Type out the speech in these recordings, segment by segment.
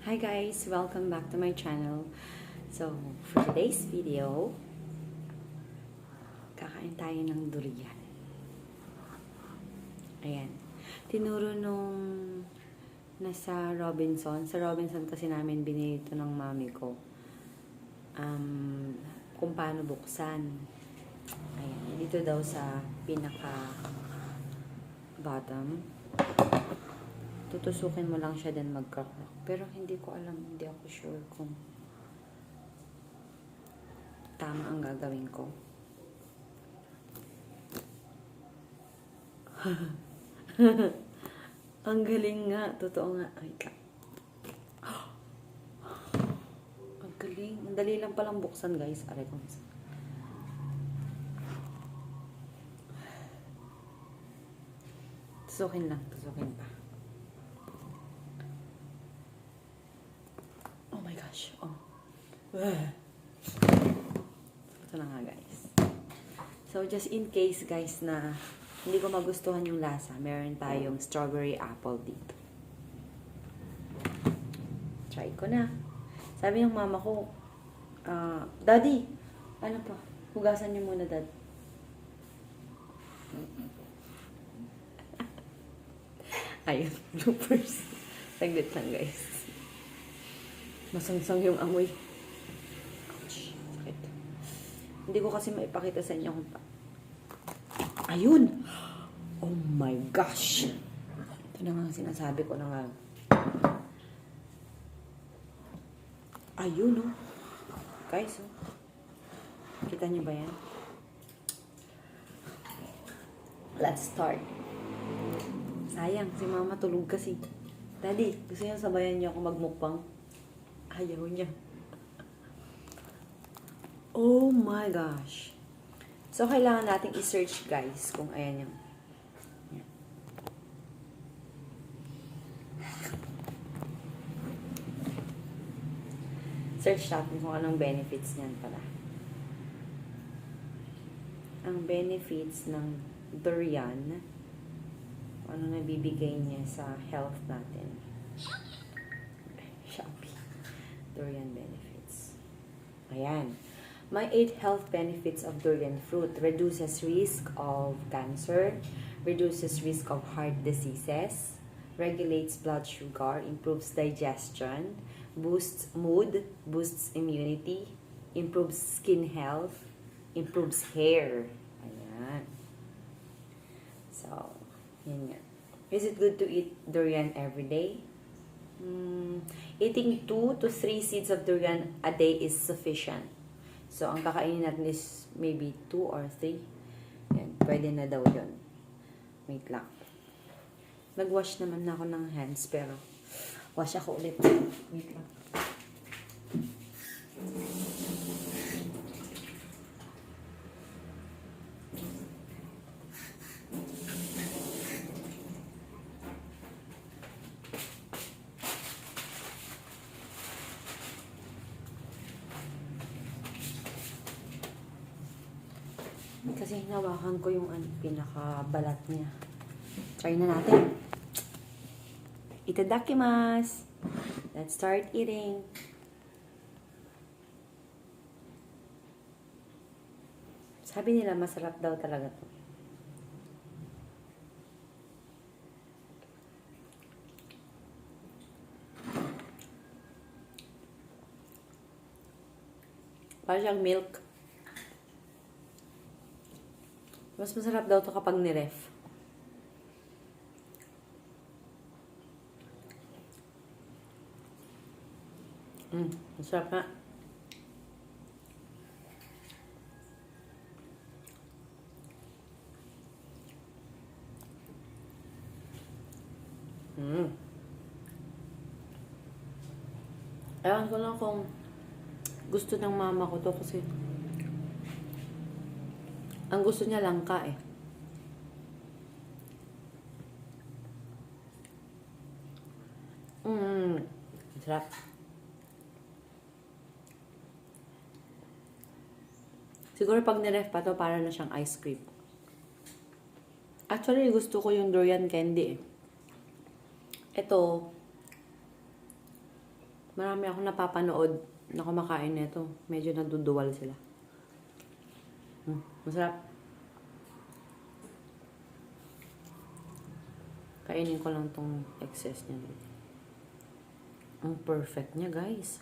Hi guys! Welcome back to my channel. So, for today's video, kakain tayo ng durian. Ayan. Tinuro nung nasa Robinson. Sa Robinson kasi namin binili ito ng mami ko. Kung paano buksan. Ayan. Dito daw sa pinaka bottom. Tutusukin mo lang siya then mag-crack. Pero hindi ko alam, hindi ako sure kung tama ang gagawin ko. Ang galing nga, totoo nga. Ay, ang galing. Ang dali lang palang buksan, guys. Aray ko. Tusukin lang, tusukin pa. Oh my gosh. Oh. Ito na nga, guys. So, just in case, guys, na hindi ko magustuhan yung lasa, meron tayong strawberry apple dito. Try ko na. Sabi ng mama ko, Daddy, ano pa? Hugasan niyo muna, Dad. Ayun, bloopers. Saglit lang, guys. Masangsang yung amoy. Ouch, sakit. Hindi ko kasi maipakita sa inyo kung ayun! Oh my gosh! Ito na nga sinasabi ko na nga. Ayun, oh. Guys, oh. Kita niyo ba yan? Let's start. Sayang, si mama tulog kasi. Daddy, gusto niyo sabayan niyo ako magmukbang? Ayaw niya. Oh my gosh. So, kailangan nating i-search, guys, kung ayan yung search natin kung anong benefits niyan pala. Ang benefits ng durian, ano nabibigay niya sa health natin. Shopee. Durian benefits. Ayan. My 8 health benefits of durian fruit. Reduces risk of cancer, reduces risk of heart diseases, regulates blood sugar, improves digestion, boosts mood, boosts immunity, improves skin health, improves hair. Ayan. So, yun nga. Is it good to eat durian every day? Eating 2 to 3 seeds of durian a day is sufficient. So, ang kakainin natin is maybe 2 or 3. Yan, pwede na daw yun. Wait lang. Nag-wash naman na ako ng hands, pero wash ako ulit. Wait lang. Kasi hinawakan ko yung pinaka-balat niya. Try na natin. Itadakimasu! Let's start eating. Sabi nila masarap daw talaga to. Parang siyang milk. Mas masarap daw to kapag niref. Masarap na. Ewan ko lang kung gusto ng mama ko to kasi ang gusto niya langka eh. Sarap. Siguro pag niref pa to, para na siyang ice cream. Actually, gusto ko yung durian candy eh. Ito, Marami akong napapanood na kumakain nito. Medyo naduduwal sila. Masarap. Kainin ko lang tong excess niya dito. Ang perfect niya, guys.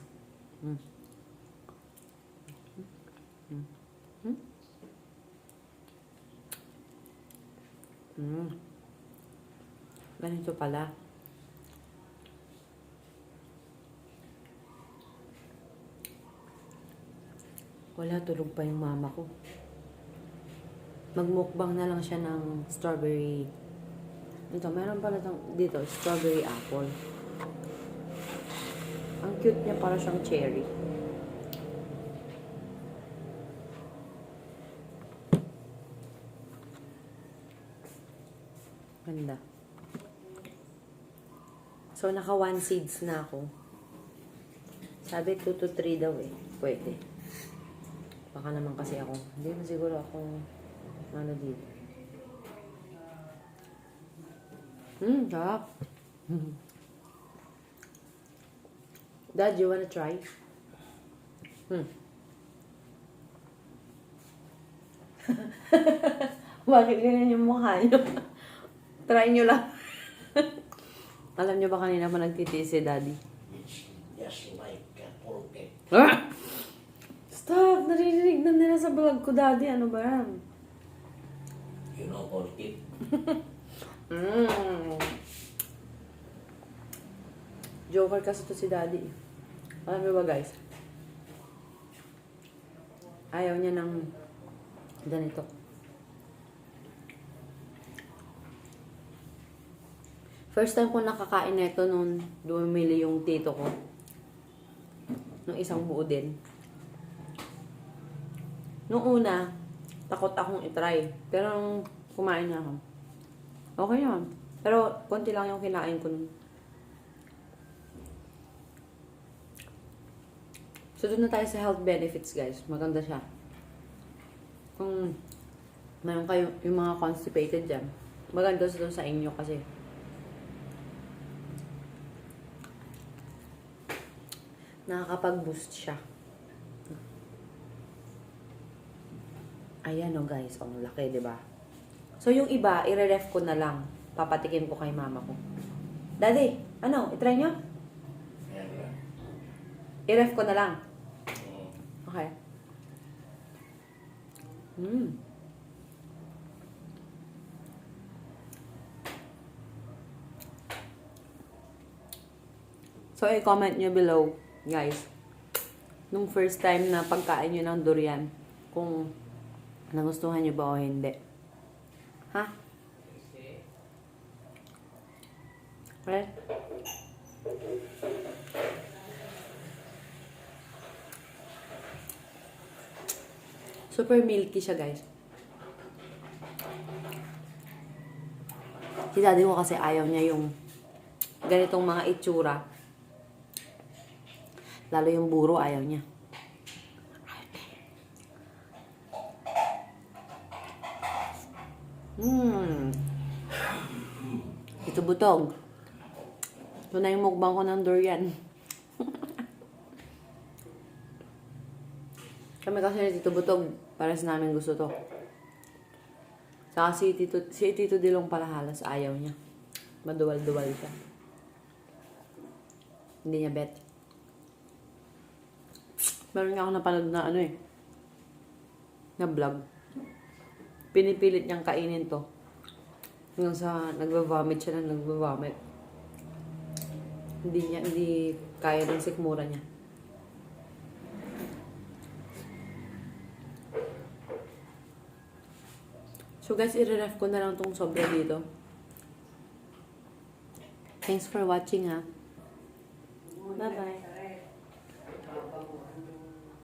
Ganito pala. Wala, tulog pa yung mama ko. Magmukbang na lang siya ng strawberry. Ito, meron pala dito, strawberry apple. Ang cute niya, para siyang cherry. Ganda. So, naka 1 seeds na ako. Sabi 2 to 3 daw eh. Pwede. Baka naman kasi ako. Hindi na siguro ako ano dito. Sarap. Dad, you wanna try? Bakit ganyan yung mukha nyo? Try nyo lang. Alam nyo ba kanina pa nagtitiis si Daddy? Just like pork. Stop! Naririnig na nila sa vlog ko, Daddy. Ano ba yan? You know pork. Joker kasi to si Daddy. Alam nyo ba, guys? Ayaw niya ng ganito. First time ko nakakain nito nung bumili yung tito ko. Nung isang buo din. Nung una, takot akong itry. Pero nung kumain na ako, okay naman. Pero konti lang yung kinain ko nun. So, doon na tayo sa health benefits, guys. Maganda siya. Kung mayroon kayo yung mga constipated dyan, maganda ito sa inyo kasi nakakapag-boost siya. Ayan o guys, ang laki, diba? So, yung iba, i-ref ko na lang. Papatikin ko kay mama ko. Daddy, ano? I-try nyo? I-ref ko na lang. Okay. So, i-comment nyo below, guys. Nung first time na pagkain nyo ng durian, kung nagustuhan nyo ba o hindi. Ha? Right? Super milky siya, guys. Si Daddy ko kasi ayaw niya yung ganitong mga itsura. Lalo yung buro, ayaw niya. Ito butog. Ito na yung mukbang ko ng durian. Kami kasi ni Tito Butog, para sa namin gusto to. Saka si Tito Dilong pala halos ayaw niya. Maduwal-duwal siya. Hindi niya bet. Meron nga ako napanood na na vlog. Pinipilit niyang kainin to. Hanggang sa nagva-vomit siya na nagva-vomit. Hindi kaya ng sikmura niya. So guys, i-ref ko na lang tong sobra dito. Thanks for watching ha. Bye-bye.